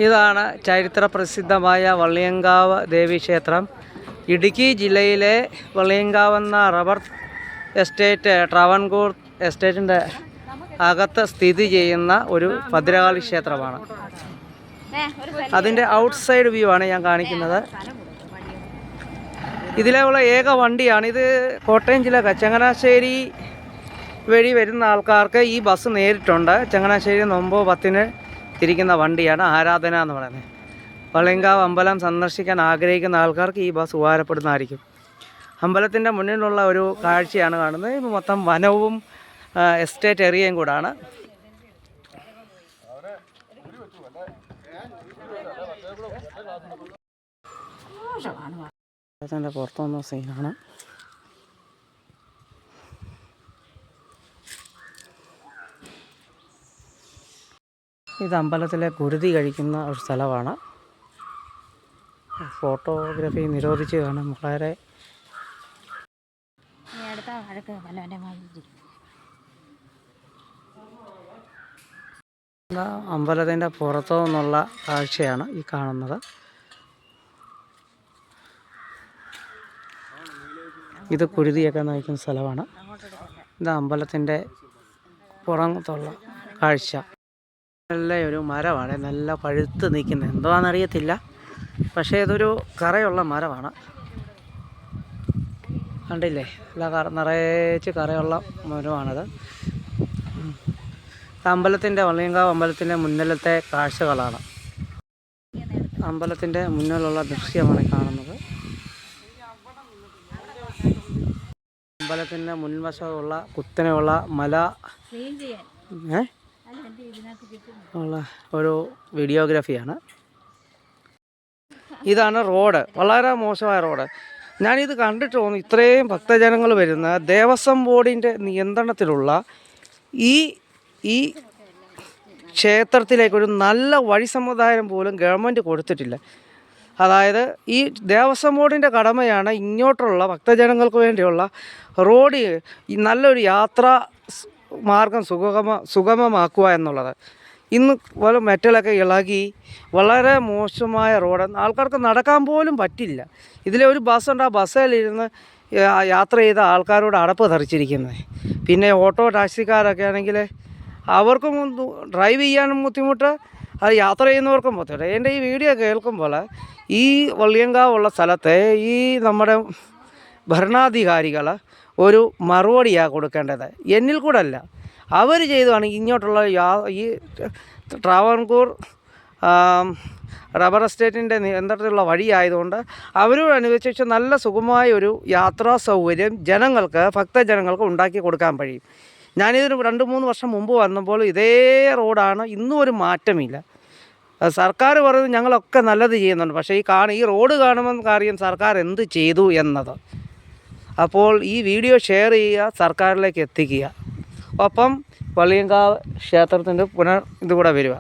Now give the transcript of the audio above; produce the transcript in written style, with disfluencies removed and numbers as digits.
ഇതാണ് ചരിത്ര പ്രസിദ്ധമായ വള്ളിയങ്കാവ് ദേവീക്ഷേത്രം. ഇടുക്കി ജില്ലയിലെ വള്ളിയങ്കാവ് എന്ന റബ്ബർ എസ്റ്റേറ്റ് ട്രാവൻകൂർ എസ്റ്റേറ്റിൻ്റെ അകത്ത് സ്ഥിതി ചെയ്യുന്ന ഒരു ഭദ്രകാളി ക്ഷേത്രമാണ്. അതിൻ്റെ ഔട്ട്സൈഡ് വ്യൂ ആണ് ഞാൻ കാണിക്കുന്നത്. ഇതിലുള്ള ഏക വണ്ടിയാണ് ഇത്. കോട്ടയം ജില്ല ചങ്ങനാശ്ശേരി വഴി വരുന്ന ആൾക്കാർക്ക് ഈ ബസ് നേരിട്ടുണ്ട്. ചങ്ങനാശ്ശേരി 9:10 തിരിക്കുന്ന വണ്ടിയാണ് ആരാധന എന്ന് പറയുന്നത്. വള്ളിയങ്കാവ് അമ്പലം സന്ദർശിക്കാൻ ആഗ്രഹിക്കുന്ന ആൾക്കാർക്ക് ഈ ബസ് ഉപകാരപ്പെടുന്നതായിരിക്കും. അമ്പലത്തിൻ്റെ മുന്നിലുള്ള ഒരു കാഴ്ചയാണ് കാണുന്നത്. ഇത് മൊത്തം വനവും എസ്റ്റേറ്റ് ഏരിയയും കൂടാണ്. അതിൻ്റെ പുറത്തു വന്ന സീനാണ്. ഇത് അമ്പലത്തിലെ കുരുതി കഴിക്കുന്ന ഒരു സ്ഥലമാണ്. ഫോട്ടോഗ്രാഫി നിരോധിച്ച് കാണാം. വളരെ അമ്പലത്തിൻ്റെ പുറത്തു നിന്നുള്ള കാഴ്ചയാണ് ഈ കാണുന്നത്. ഇത് കുരുതിയൊക്കെ നയിക്കുന്ന സ്ഥലമാണ്. ഇത് അമ്പലത്തിൻ്റെ പുറത്തുള്ള കാഴ്ച. നല്ല ഒരു മരമാണ്, നല്ല പഴുത്ത് നിൽക്കുന്നത്. എന്താണെന്നറിയത്തില്ല, പക്ഷേ ഇതൊരു കറയുള്ള മരമാണ്. കണ്ടില്ലേ, നല്ല നിറച്ച് കറയുള്ള മരമാണത്. അമ്പലത്തിൻ്റെ വള്ളിയങ്കാവ് അമ്പലത്തിൻ്റെ മുന്നിലത്തെ കാഴ്ചകളാണ്. അമ്പലത്തിൻ്റെ മുന്നിലുള്ള ദൃശ്യമാണ് കാണുന്നത്. അമ്പലത്തിൻ്റെ മുൻവശമുള്ള കുത്തനെയുള്ള മല ഉള്ള ഒരു വീഡിയോഗ്രാഫിയാണ്. ഇതാണ് റോഡ്, വളരെ മോശമായ റോഡ്. ഞാനിത് കണ്ടിട്ട് തോന്നുന്നു, ഇത്രയും ഭക്തജനങ്ങൾ വരുന്ന ദേവസ്വം ബോർഡിൻ്റെ നിയന്ത്രണത്തിലുള്ള ഈ ക്ഷേത്രത്തിലേക്കൊരു നല്ല വഴി സമുദായം പോലും ഗവൺമെൻറ് കൊടുത്തിട്ടില്ല. അതായത് ഈ ദേവസ്വം ബോർഡിൻ്റെ കടമയാണ് ഇങ്ങോട്ടുള്ള ഭക്തജനങ്ങൾക്ക് വേണ്ടിയുള്ള റോഡ് നല്ലൊരു യാത്രാ മാർഗം സുഗമമാക്കുക എന്നുള്ളത്. ഇന്ന് പോലെ മെറ്റലൊക്കെ ഇളകി വളരെ മോശമായ റോഡ്, ആൾക്കാർക്ക് നടക്കാൻ പോലും പറ്റില്ല. ഇതിലെ ഒരു ബസ്സുണ്ട്, ആ ബസ്സിലിരുന്ന് യാത്ര ചെയ്ത ആൾക്കാരോട് അടപ്പ് തെറിച്ചിരിക്കുന്നത്. പിന്നെ ഓട്ടോ ടാക്സിക്കാരൊക്കെ ആണെങ്കിൽ അവർക്കും ഡ്രൈവ് ചെയ്യാനും ബുദ്ധിമുട്ട്, അത് യാത്ര ചെയ്യുന്നവർക്കും ബുദ്ധിമുട്ട്. എൻ്റെ ഈ വീഡിയോ കേൾക്കുമ്പോൾ ഈ വള്ളിയങ്കാവുള്ള സ്ഥലത്തെ ഈ നമ്മുടെ ഭരണാധികാരികൾ ഒരു മറുപടിയാണ് കൊടുക്കേണ്ടത്. എന്നിൽ കൂടെ അല്ല, അവർ ചെയ്തതാണ്. ഇങ്ങോട്ടുള്ള ഈ ട്രാവൻകൂർ റബ്ബർ എസ്റ്റേറ്റിൻ്റെ നിയന്ത്രണത്തിലുള്ള വഴിയായതുകൊണ്ട് അവരോട് അനുവദിച്ച് നല്ല സുഗമമായ ഒരു യാത്രാ സൗകര്യം ജനങ്ങൾക്ക്, ഭക്തജനങ്ങൾക്ക് ഉണ്ടാക്കി കൊടുക്കാൻ കഴിയും. ഞാനിതിന് 2-3 വർഷം മുമ്പ് വന്നപ്പോൾ ഇതേ റോഡാണ്. ഇന്നും ഒരു മാറ്റമില്ല. സർക്കാർ പറയുന്നത് ഞങ്ങളൊക്കെ നല്ലത് ചെയ്യുന്നുണ്ട്, പക്ഷേ ഈ റോഡ് കാണുമ്പോൾ അറിയാം സർക്കാർ എന്ത് ചെയ്തു എന്നത്. അപ്പോൾ ഈ വീഡിയോ ഷെയർ ചെയ്യുക, സർക്കാരിലേക്ക് എത്തിക്കുക. ഒപ്പം വള്ളിയങ്കാവ് ക്ഷേത്രത്തിൻ്റെ ഇതുകൂടെ വരിക.